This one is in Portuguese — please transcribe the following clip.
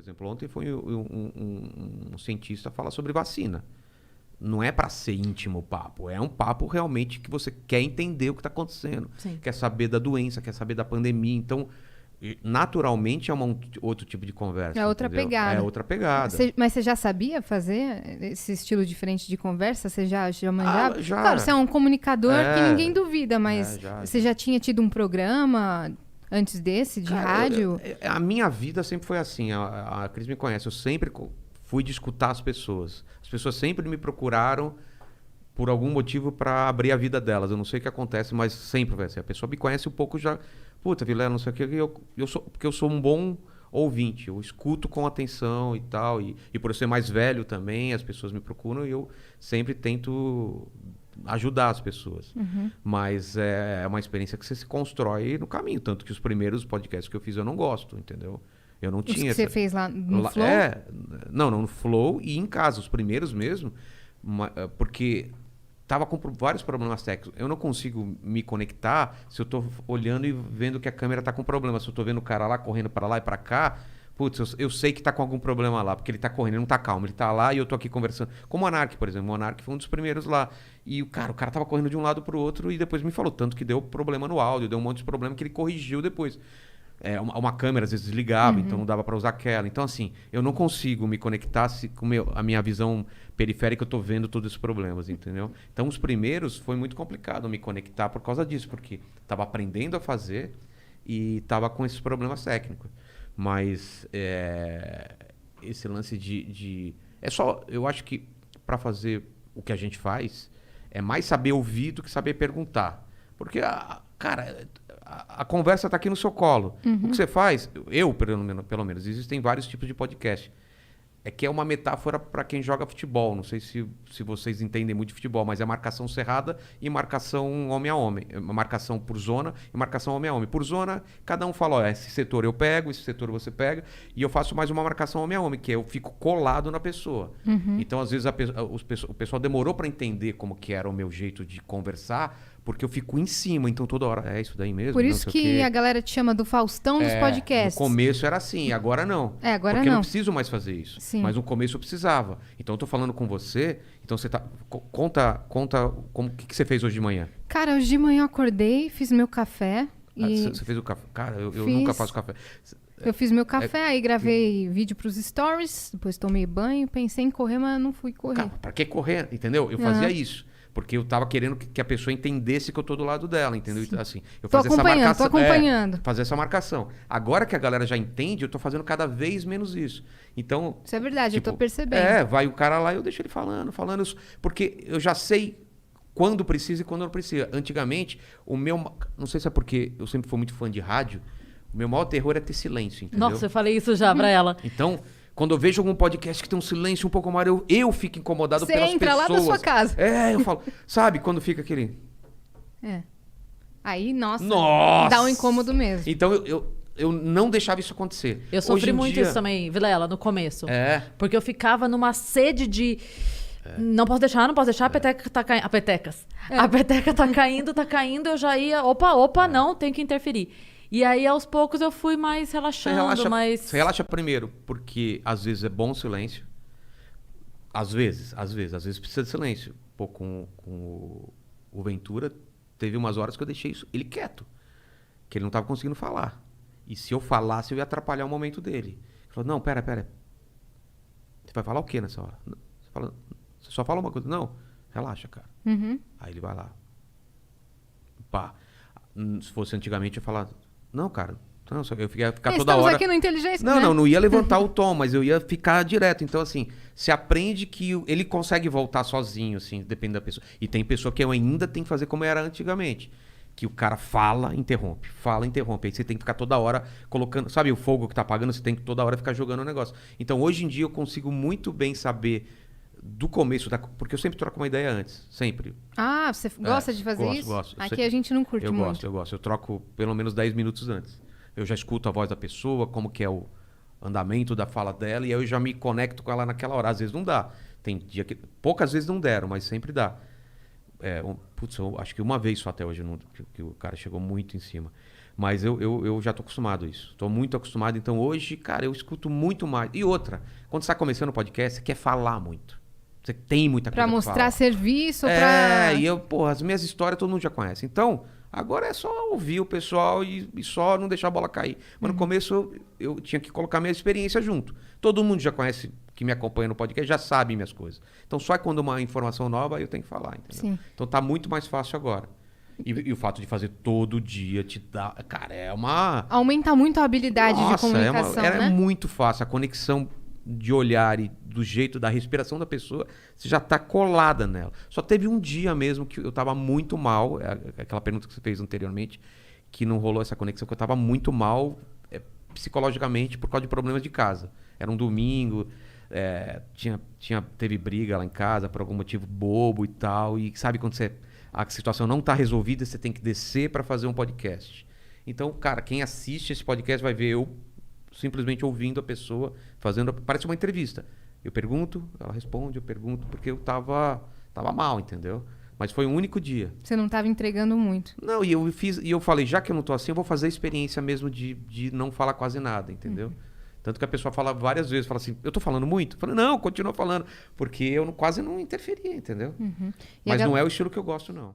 exemplo, ontem foi um cientista falar sobre vacina. Não é para ser íntimo o papo, é um papo realmente que você quer entender o que está acontecendo, Sim. quer saber da doença, quer saber da pandemia. Então, naturalmente é outro tipo de conversa. É outra entendeu? pegada. É outra pegada. Mas você já sabia fazer esse estilo diferente de conversa? Você já manjava? Já. Claro, você é um comunicador que ninguém duvida, mas você já tinha tido um programa antes desse, de rádio? A minha vida sempre foi assim. A Cris me conhece. Eu sempre fui de escutar as pessoas. As pessoas sempre me procuraram por algum motivo para abrir a vida delas. Eu não sei o que acontece, mas sempre vai ser. A pessoa me conhece um pouco já. Puta, Vilela, não sei o que. Porque eu sou um bom ouvinte. Eu escuto com atenção e tal. E por eu ser mais velho também, as pessoas me procuram e eu sempre tento ajudar as pessoas. Mas é uma experiência que você se constrói no caminho. Tanto que os primeiros podcasts que eu fiz eu não gosto, entendeu? Eu não tinha. Os que você fez lá no Flow? Não, no Flow e em casa, os primeiros mesmo, porque tava com vários problemas técnicos. Eu não consigo me conectar se eu tô olhando e vendo que a câmera tá com problema. Se eu tô vendo o cara lá correndo para lá e para cá, putz, eu sei que tá com algum problema lá, porque ele tá correndo, ele não tá calmo, ele tá lá e eu tô aqui conversando. Como o Monark, por exemplo. O Monark foi um dos primeiros lá. E o cara tava correndo de um lado pro outro e depois me falou, tanto que deu problema no áudio, deu um monte de problema que ele corrigiu depois. Uma câmera às vezes desligava, então não dava para usar aquela. Então, assim, eu não consigo me conectar com a minha visão periférica, eu tô vendo todos esses problemas, entendeu? Então, os primeiros foi muito complicado me conectar por causa disso, porque tava aprendendo a fazer e tava com esses problemas técnicos. Mas esse lance é só, eu acho que para fazer o que a gente faz, é mais saber ouvir do que saber perguntar. Porque, cara, a conversa está aqui no seu colo. O que você faz, pelo menos, existem vários tipos de podcast. É que é uma metáfora para quem joga futebol. Não sei se vocês entendem muito de futebol, mas é marcação cerrada e marcação homem a homem. Marcação por zona e marcação homem a homem. Por zona, cada um fala, esse setor eu pego, esse setor você pega, e eu faço mais uma marcação homem a homem, que eu fico colado na pessoa. Então, às vezes, o pessoal demorou para entender como que era o meu jeito de conversar, porque eu fico em cima, então toda hora, é isso daí mesmo? Por isso que a galera te chama do Faustão dos podcasts. No começo era assim, agora não. Agora porque não. eu não preciso mais fazer isso. Sim. Mas no começo eu precisava. Então eu tô falando com você, então você tá... Conta o que você fez hoje de manhã. Cara, hoje de manhã eu acordei, fiz meu café e... Você fez o café? Cara, eu nunca faço café. Eu fiz meu café, aí gravei vídeo pros stories, depois tomei banho, pensei em correr, mas não fui correr. Cara, pra que correr? Entendeu? Eu fazia isso. Porque eu tava querendo que a pessoa entendesse que eu tô do lado dela, entendeu? Sim. Assim, eu fazia essa marcação. Tô acompanhando. Fazer essa marcação. Agora que a galera já entende, eu tô fazendo cada vez menos isso. Então... Isso é verdade, eu tô percebendo. Vai o cara lá e eu deixo ele falando. Porque eu já sei quando precisa e quando não precisa. Antigamente, não sei se é porque eu sempre fui muito fã de rádio, o meu maior terror é ter silêncio, entendeu? Nossa, eu falei isso já pra ela. Então... Quando eu vejo algum podcast que tem um silêncio um pouco maior, eu fico incomodado pelas pessoas. Você entra lá da sua casa. Eu falo... Sabe, quando fica aquele... Aí, nossa, dá um incômodo mesmo. Então, eu não deixava isso acontecer. Eu sofri muito isso também, Vilela, no começo. Porque eu ficava numa sede de... Não posso deixar, a peteca tá caindo. A peteca tá caindo, eu já ia... Opa, não, tenho que interferir. E aí, aos poucos, eu fui mais relaxando. Você relaxa primeiro, porque às vezes é bom o silêncio. Às vezes precisa de silêncio. Pô, com o Ventura, teve umas horas que eu deixei ele quieto. Que ele não estava conseguindo falar. E se eu falasse, eu ia atrapalhar o momento dele. Ele falou, não, pera. Você vai falar o quê nessa hora? Você só fala uma coisa. Não, relaxa, cara. Aí ele vai lá. Pá. Se fosse antigamente, eu ia falar... Não, cara, não, eu ia ficar toda hora... Estamos aqui no Inteligência, né? Não ia levantar o tom, mas eu ia ficar direto. Então, assim, se aprende que ele consegue voltar sozinho, assim, depende da pessoa. E tem pessoa que eu ainda tenho que fazer como era antigamente. Que o cara fala, interrompe. Aí você tem que ficar toda hora colocando... Sabe o fogo que tá apagando? Você tem que toda hora ficar jogando o negócio. Então, hoje em dia, eu consigo muito bem saber... do começo, porque eu sempre troco uma ideia antes, sempre. Ah, você gosta de fazer isso? Gosto. Aqui a gente não curte muito. Eu gosto. Eu troco pelo menos 10 minutos antes. Eu já escuto a voz da pessoa, como que é o andamento da fala dela, e aí eu já me conecto com ela naquela hora. Às vezes não dá. Tem dia que... Poucas vezes não deram, mas sempre dá. Eu acho que uma vez só até hoje que o cara chegou muito em cima. Mas eu já tô acostumado a isso. Tô muito acostumado. Então hoje, cara, eu escuto muito mais. E outra, quando você tá começando o podcast, você quer falar muito. Você tem muita coisa pra mostrar falar. Serviço, E eu, porra, as minhas histórias todo mundo já conhece. Então, agora é só ouvir o pessoal e só não deixar a bola cair. Mas no começo eu tinha que colocar minha experiência junto. Todo mundo já conhece, que me acompanha no podcast, já sabe minhas coisas. Então só quando uma informação nova eu tenho que falar, entendeu? Sim. Então tá muito mais fácil agora. E o fato de fazer todo dia te dá... Cara, é uma... Aumenta muito a habilidade de comunicação, É muito fácil. A conexão de olhar e do jeito da respiração da pessoa, você já tá colada nela. Só teve um dia mesmo que eu tava muito mal, aquela pergunta que você fez anteriormente, que não rolou essa conexão, que eu tava muito mal psicologicamente por causa de problemas de casa. Era um domingo, teve briga lá em casa por algum motivo bobo e tal, e sabe quando a situação não tá resolvida, você tem que descer para fazer um podcast. Então, cara, quem assiste esse podcast vai ver eu simplesmente ouvindo a pessoa, parece uma entrevista. Eu pergunto, ela responde, eu pergunto, porque eu tava mal, entendeu? Mas foi um único dia. Você não tava entregando muito. Não, e eu falei, já que eu não tô assim, eu vou fazer a experiência mesmo de não falar quase nada, entendeu? Tanto que a pessoa fala várias vezes, fala assim, eu tô falando muito? Eu falei, não, continua falando, porque eu quase não interferia, entendeu? Mas não é o estilo que eu gosto, não.